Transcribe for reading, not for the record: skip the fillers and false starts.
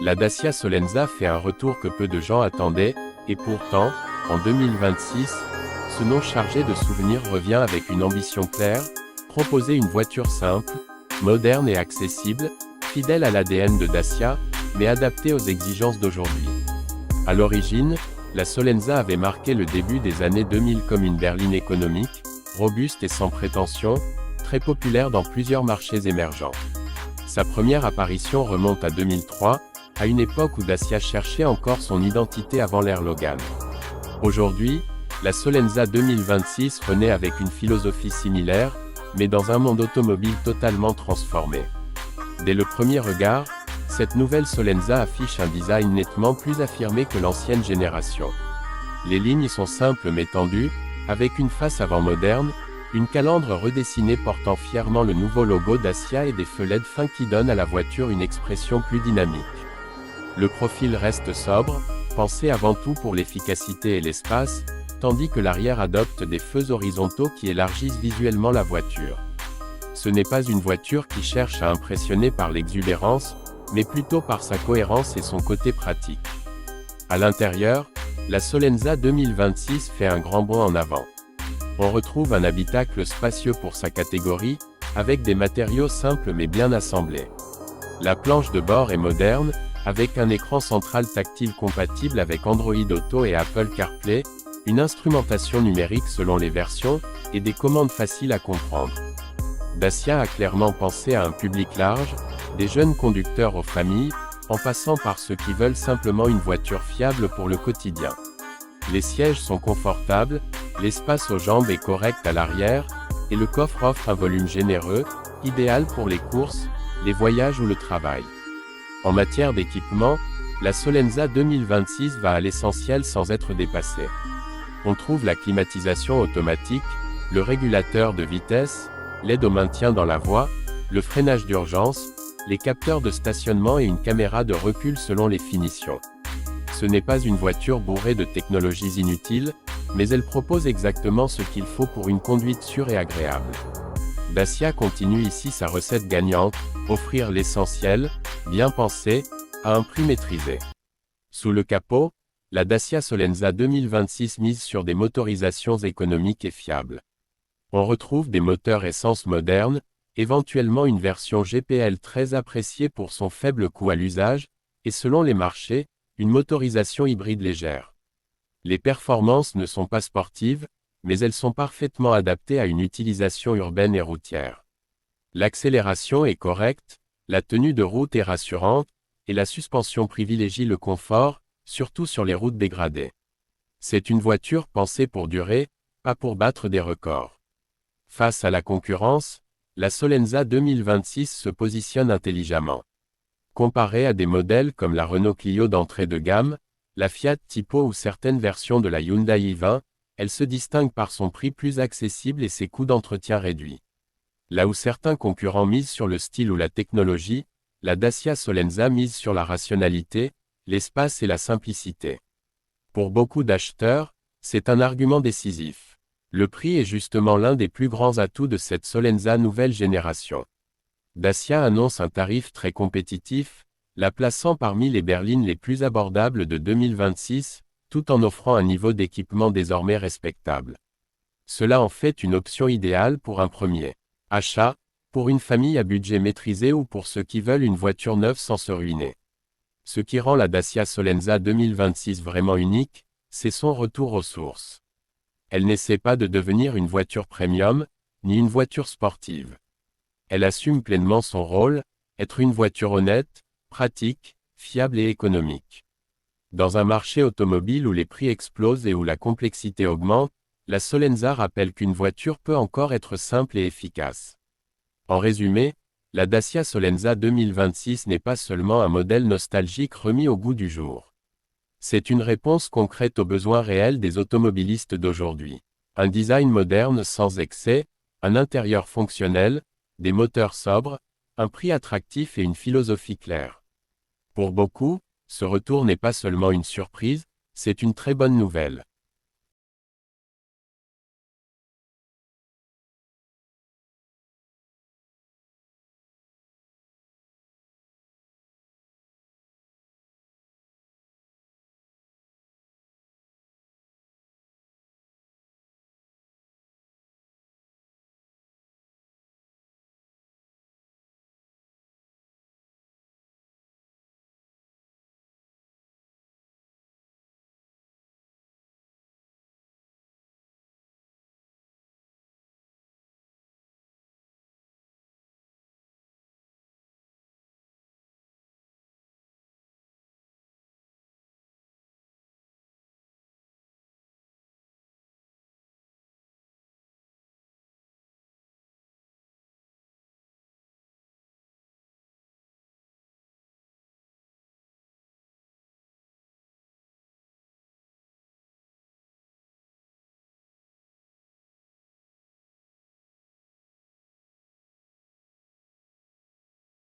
La Dacia Solenza fait un retour que peu de gens attendaient, et pourtant, en 2026, ce nom chargé de souvenirs revient avec une ambition claire, proposer une voiture simple, moderne et accessible, fidèle à l'ADN de Dacia, mais adaptée aux exigences d'aujourd'hui. À l'origine, la Solenza avait marqué le début des années 2000 comme une berline économique, robuste et sans prétention, très populaire dans plusieurs marchés émergents. Sa première apparition remonte à 2003, à une époque où Dacia cherchait encore son identité avant l'ère Logan. Aujourd'hui, la Solenza 2026 renaît avec une philosophie similaire, mais dans un monde automobile totalement transformé. Dès le premier regard, cette nouvelle Solenza affiche un design nettement plus affirmé que l'ancienne génération. Les lignes sont simples mais tendues, avec une face avant moderne, une calandre redessinée portant fièrement le nouveau logo Dacia et des feux LED fins qui donnent à la voiture une expression plus dynamique. Le profil reste sobre, pensé avant tout pour l'efficacité et l'espace, tandis que l'arrière adopte des feux horizontaux qui élargissent visuellement la voiture. Ce n'est pas une voiture qui cherche à impressionner par l'exubérance, mais plutôt par sa cohérence et son côté pratique. À l'intérieur, la Solenza 2026 fait un grand bond en avant. On retrouve un habitacle spacieux pour sa catégorie, avec des matériaux simples mais bien assemblés. La planche de bord est moderne, avec un écran central tactile compatible avec Android Auto et Apple CarPlay, une instrumentation numérique selon les versions, et des commandes faciles à comprendre. Dacia a clairement pensé à un public large, des jeunes conducteurs aux familles, en passant par ceux qui veulent simplement une voiture fiable pour le quotidien. Les sièges sont confortables, l'espace aux jambes est correct à l'arrière, et le coffre offre un volume généreux, idéal pour les courses, les voyages ou le travail. En matière d'équipement, la Solenza 2026 va à l'essentiel sans être dépassée. On trouve la climatisation automatique, le régulateur de vitesse, l'aide au maintien dans la voie, le freinage d'urgence, les capteurs de stationnement et une caméra de recul selon les finitions. Ce n'est pas une voiture bourrée de technologies inutiles, mais elle propose exactement ce qu'il faut pour une conduite sûre et agréable. Dacia continue ici sa recette gagnante, offrir l'essentiel, bien pensé, à un prix maîtrisé. Sous le capot, la Dacia Solenza 2026 mise sur des motorisations économiques et fiables. On retrouve des moteurs essence modernes, éventuellement une version GPL très appréciée pour son faible coût à l'usage, et selon les marchés, une motorisation hybride légère. Les performances ne sont pas sportives, mais elles sont parfaitement adaptées à une utilisation urbaine et routière. L'accélération est correcte, la tenue de route est rassurante, et la suspension privilégie le confort, surtout sur les routes dégradées. C'est une voiture pensée pour durer, pas pour battre des records. Face à la concurrence, la Solenza 2026 se positionne intelligemment. Comparée à des modèles comme la Renault Clio d'entrée de gamme, la Fiat Tipo ou certaines versions de la Hyundai i20, elle se distingue par son prix plus accessible et ses coûts d'entretien réduits. Là où certains concurrents misent sur le style ou la technologie, la Dacia Solenza mise sur la rationalité, l'espace et la simplicité. Pour beaucoup d'acheteurs, c'est un argument décisif. Le prix est justement l'un des plus grands atouts de cette Solenza nouvelle génération. Dacia annonce un tarif très compétitif, la plaçant parmi les berlines les plus abordables de 2026, tout en offrant un niveau d'équipement désormais respectable. Cela en fait une option idéale pour un premier achat, pour une famille à budget maîtrisé ou pour ceux qui veulent une voiture neuve sans se ruiner. Ce qui rend la Dacia Solenza 2026 vraiment unique, c'est son retour aux sources. Elle n'essaie pas de devenir une voiture premium, ni une voiture sportive. Elle assume pleinement son rôle, être une voiture honnête, pratique, fiable et économique. Dans un marché automobile où les prix explosent et où la complexité augmente, la Solenza rappelle qu'une voiture peut encore être simple et efficace. En résumé, la Dacia Solenza 2026 n'est pas seulement un modèle nostalgique remis au goût du jour. C'est une réponse concrète aux besoins réels des automobilistes d'aujourd'hui. Un design moderne sans excès, un intérieur fonctionnel, des moteurs sobres, un prix attractif et une philosophie claire. Pour beaucoup, ce retour n'est pas seulement une surprise, c'est une très bonne nouvelle.